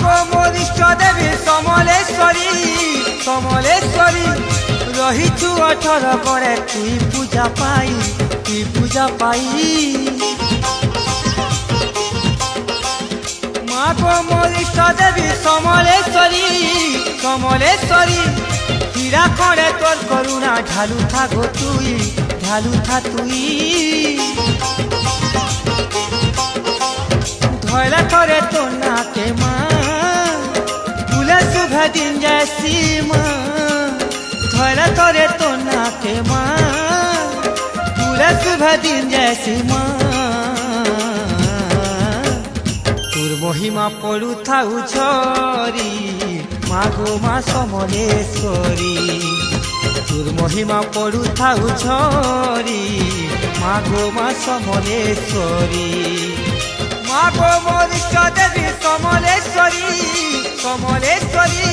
গো মোর ইষ্ট দেবী সমলেশ্বরী সমলেশ্বরী রহিছু 18 করে তুই পূজা পাই মা গো মোর ইষ্ট দেবী সমলেশ্বরী সমলেশ্বরী হীরা করে তোর করুণা ঢালু থাকো তুই ধয়লা করে তোর নাকে মা ফুলে শুভে দিন যাসি মা ধয়লা করে তোর নাকে মা ফুলে শুভে দিন যাসি মা তোর মহিমা পড়ু থাউ ঝরি মা গো মা সমলেশ্বরী তোর মহিমা পড়ু থাউ ঝরি মা গো মা সমলেশ্বরী মা গো মোর ইষ্ট দেবী সমলেশ্বরী সমলেশ্বরী